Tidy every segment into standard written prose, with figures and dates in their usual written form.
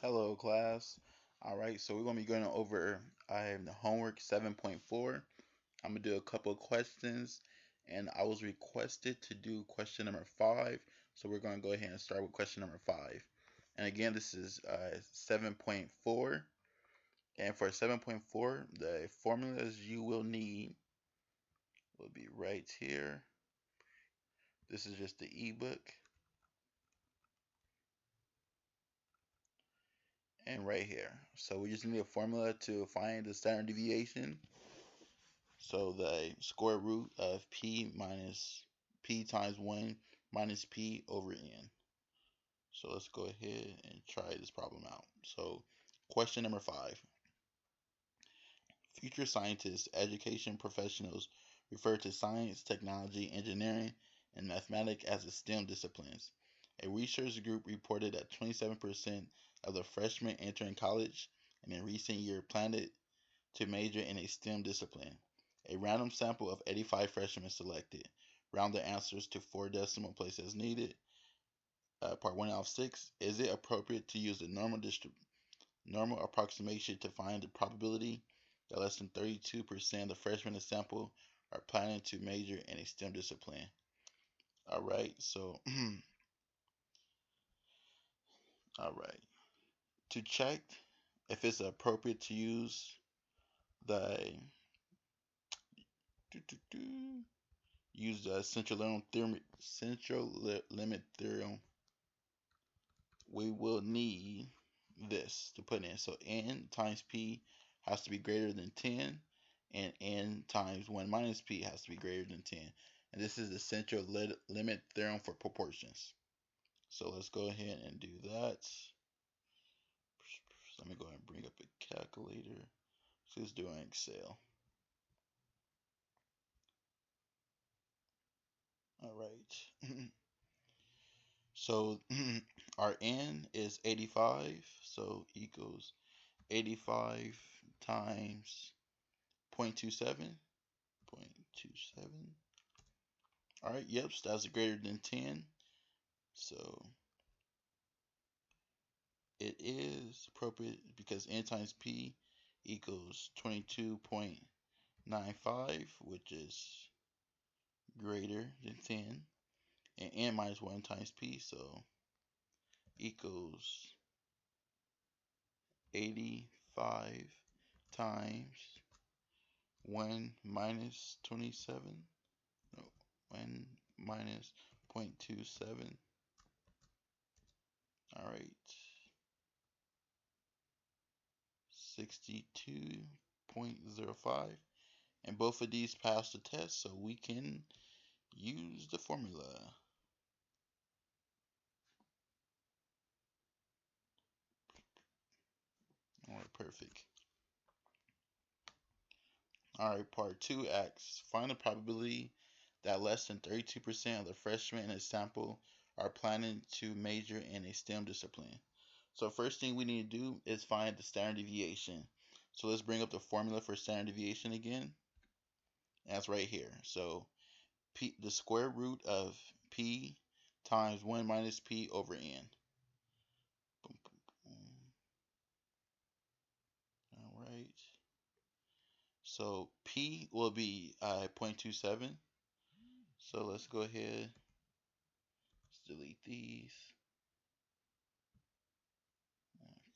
Hello, class. All right, so we're going to be going over the homework 7.4. I'm going to do a couple of questions, and I was requested to do question number 5, so we're going to go ahead and start with question number 5. And again, this is 7.4, and for 7.4, the formulas you will need will be right here. This is just the ebook, and right here. So we just need a formula to find the standard deviation. So the square root of p times 1 minus p over n. So let's go ahead and try this problem out. So question number 5. Future scientists, education professionals refer to science, technology, engineering, and mathematics as the STEM disciplines. A research group reported that 27% of the freshmen entering college in a recent year planned to major in a STEM discipline. A random sample of 85 freshmen selected. Round the answers to 4 decimal places as needed. Part 1 out of 6. Is it appropriate to use the normal approximation to find the probability that less than 32% of the freshmen in the sample are planning to major in a STEM discipline? Alright, so, alright. To check if it's appropriate to use the central limit theorem, we will need this to put in. So n times p has to be greater than 10, and n times 1 minus p has to be greater than 10. And this is the central limit theorem for proportions. So let's go ahead and do that. Let me go ahead and bring up a calculator. So let's do it in Excel. All right. So our n is 85, so equals 85 times 0.27. 0.27. All right, yep, so that's greater than 10. So it is appropriate because n times p equals 22.95, which is greater than 10. And n minus 1 times p, so equals 85 times 1 minus 27. No, 1 minus 0.27. All right. 62.05, and both of these pass the test, so we can use the formula. All right, perfect. All right, part 2 asks, find the probability that less than 32% of the freshmen in a sample are planning to major in a STEM discipline. So first thing we need to do is find the standard deviation. So let's bring up the formula for standard deviation again. That's right here. So the square root of p times 1 minus p over n. Boom, boom, boom. All right. So p will be 0.27. So let's go ahead. Let's delete these.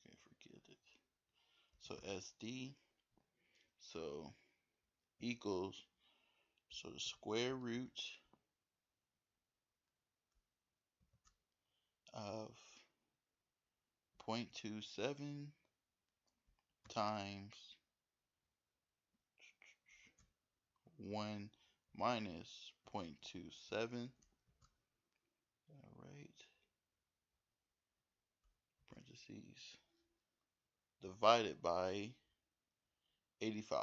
Okay, forget it. So SD. So equals. So the square root of 0.27 times 1 minus 0.27. All right. Parentheses. Divided by 85.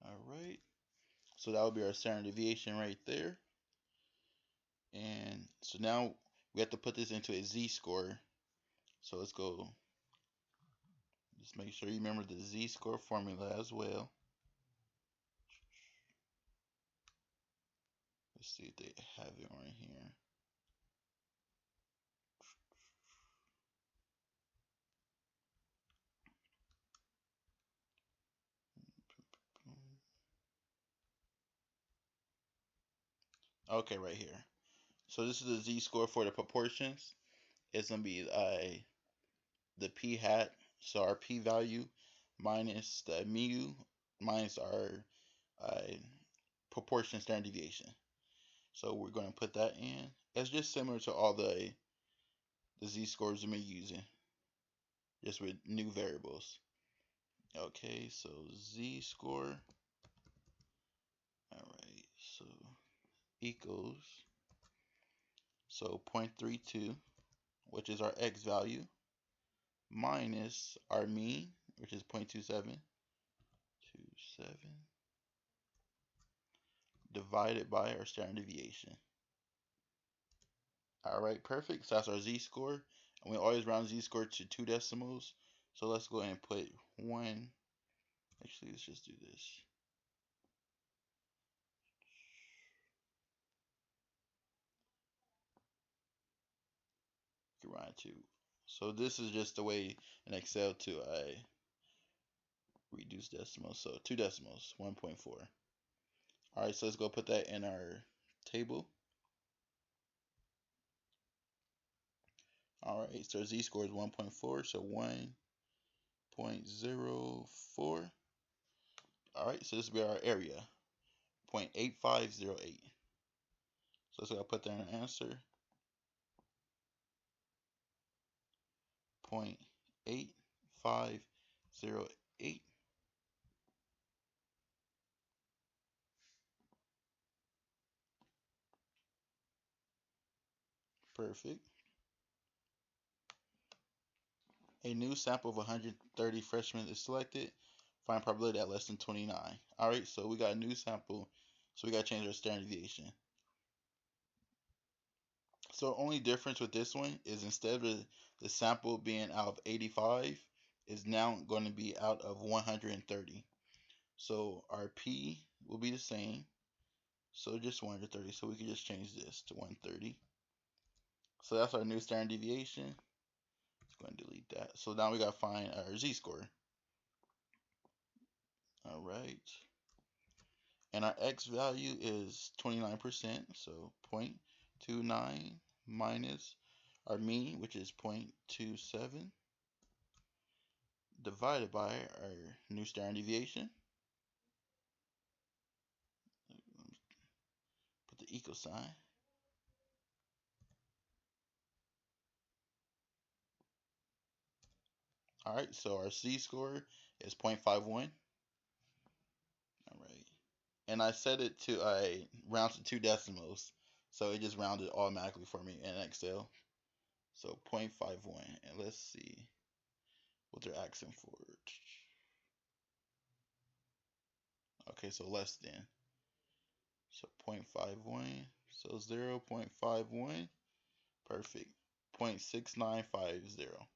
All right. So that would be our standard deviation right there. And so now we have to put this into a z-score. So let's go. Just make sure you remember the z-score formula as well. Let's see if they have it right here. Okay, right here. So this is the z-score for the proportions. It's gonna be the p hat, so our p value minus the mu minus our uh, proportion standard deviation. So we're going to put that in. It's just similar to all the z-scores we've been using, just with new variables. Okay, so z-score. All right, so equals, so 0.32, which is our x value, minus our mean, which is 0.27, divided by our standard deviation. All right, perfect. So that's our z-score, and we always round z-score to 2 decimals. So let's go ahead and put 1. Actually, let's just do this. Round 2. So this is just the way in Excel to reduce decimals. So 2 decimals, 1.4. All right, so let's go put that in our table. All right, so z-score is 1.4, so 1.04. All right, so this will be our area, 0.8508. So let's go put that in our answer, 0.8508. Perfect. A new sample of 130 freshmen is selected. Find probability at less than 29. All right, so we got a new sample, so we got to change our standard deviation. So only difference with this one is instead of the sample being out of 85, is now going to be out of 130. So our P will be the same. So just 130. So we can just change this to 130. So that's our new standard deviation. Let's go and delete that. So now we got to find our z-score. All right. And our x value is 29%. So 0.29 minus our mean, which is 0.27, divided by our new standard deviation. Put the equal sign. All right, so our z-score is 0.51. All right, and I set it to round to 2 decimals, so it just rounded automatically for me in Excel. So 0.51, and let's see what they're asking for. Okay, so less than. So 0.51, so 0.51, perfect. 0.6950.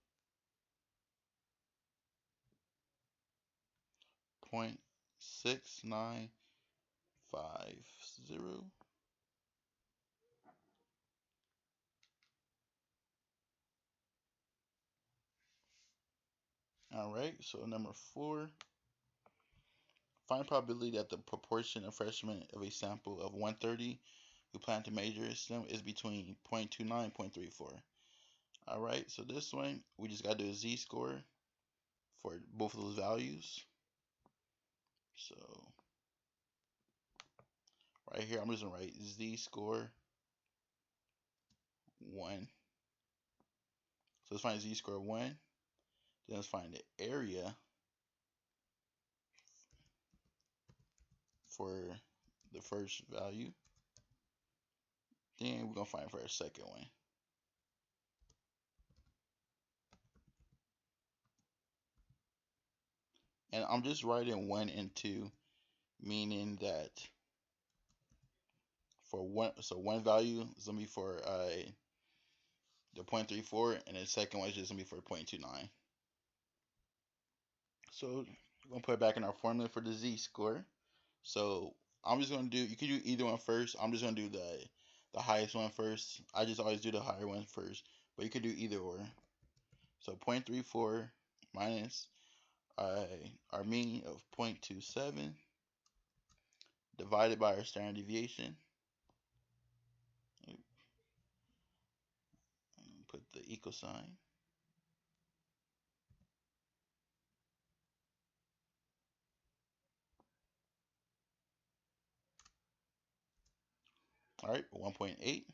0.6950. All right, so number 4. Find probability that the proportion of freshmen of a sample of 130 who plan to major STEM is between 0.29 and 0.34. All right, so this one, we just got to do a z-score for both of those values. So right here, I'm just going to write z-score 1. So let's find z-score 1. Then let's find the area for the first value. Then we're going to find for our second one. And I'm just writing 1 and 2, meaning that for one, so one value is going to be for the 0.34, and the second one is just going to be for 0.29. So we're going to put it back in our formula for the z-score. So I'm just going to do, you can do either one first. I'm just going to do the highest one first. I just always do the higher one first, but you could do either or. So 0.34 minus our mean of 0.27 divided by our standard deviation. equal sign. All right, 1.8.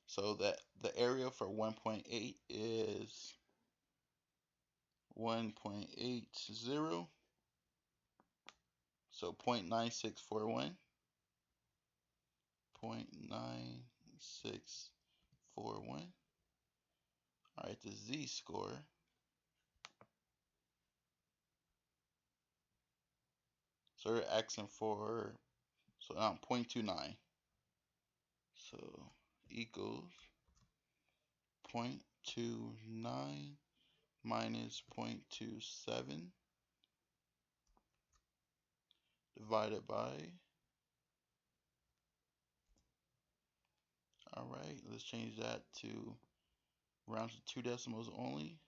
So that the area for 1.8 is 1.80. So 0.9641. 0.9641. All right, the z-score. So we're asking for, so now 0.29. So equals 0.29 minus 0.27 divided by, all right, let's change that to round to 2 decimals only.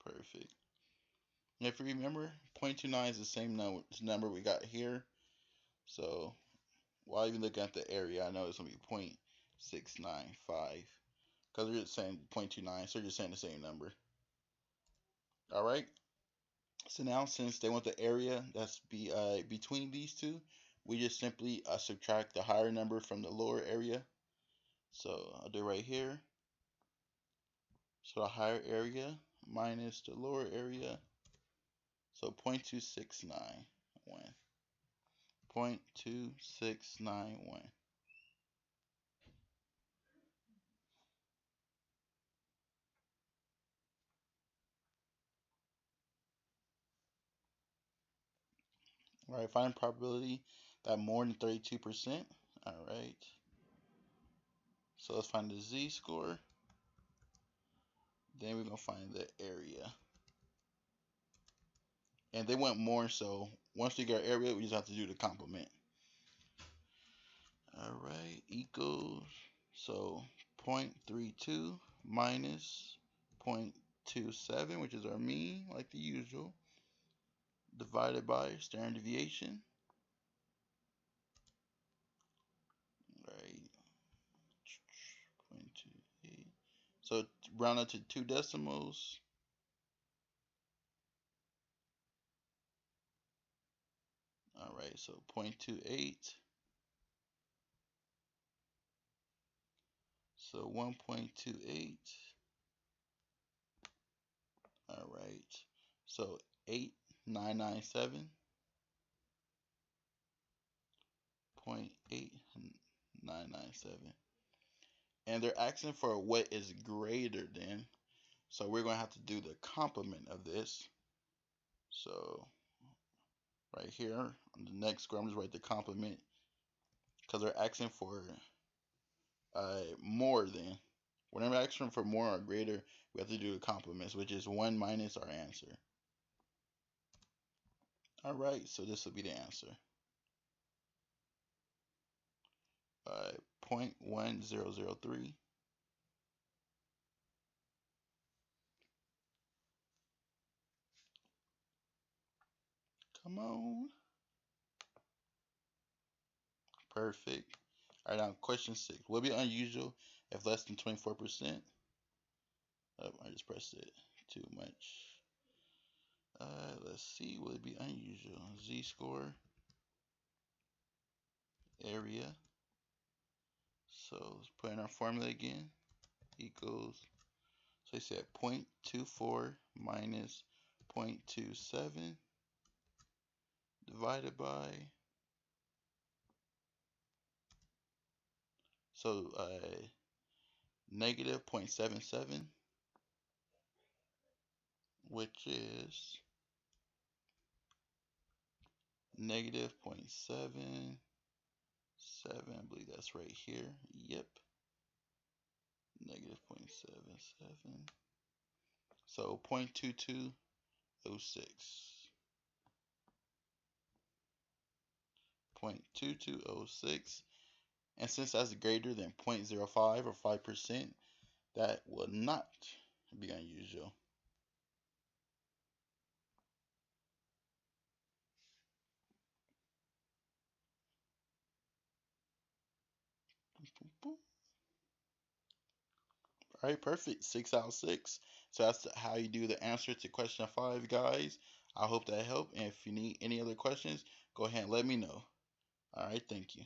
Perfect. And if you remember, 0.29 is the same number we got here. So while even looking at the area, I know it's going to be 0.695 because they're just saying 0.29, so they're just saying the same number. All right. So now, since they want the area that's between these two, we just simply subtract the higher number from the lower area. So I'll do it right here. So the higher area minus the lower area. So 0.2691. 0.2691. All right, find probability that more than 32%. All right. So let's find the z-score. Then we're going to find the area. And they want more, so once we get our area, we just have to do the complement. All right, equals, so 0.32 minus 0.27, which is our mean, like the usual, divided by standard deviation. Right, 0.28. So round up to 2 decimals. All right, so 0.28. So 1.28. All right, so 8997. 0.8997. And they're asking for what is greater than. So we're going to have to do the complement of this. So right here on the next square, I'm just write the complement because they're asking for more than. Whenever they're asking for more or greater, we have to do the complements, which is 1 minus our answer. All right, so this will be the answer. 0.1003. Come on. Perfect. All right, now question 6. Will it be unusual if less than 24%? Oh, I just pressed it too much. Let's see. Will it be unusual? Z-score, area. So let's put in our formula again. Equals, so I said 0.24 minus 0.27 divided by, so negative 0.77, which is negative 0.77. I believe that's right here. Yep. Negative 0.77. So 0.2206. 0.2206. And since that's greater than 0.05 or 5%, that will not be unusual. All right, perfect. 6 out of 6. So that's how you do the answer to question 5, guys. I hope that helped. And if you need any other questions, go ahead and let me know. All right, thank you.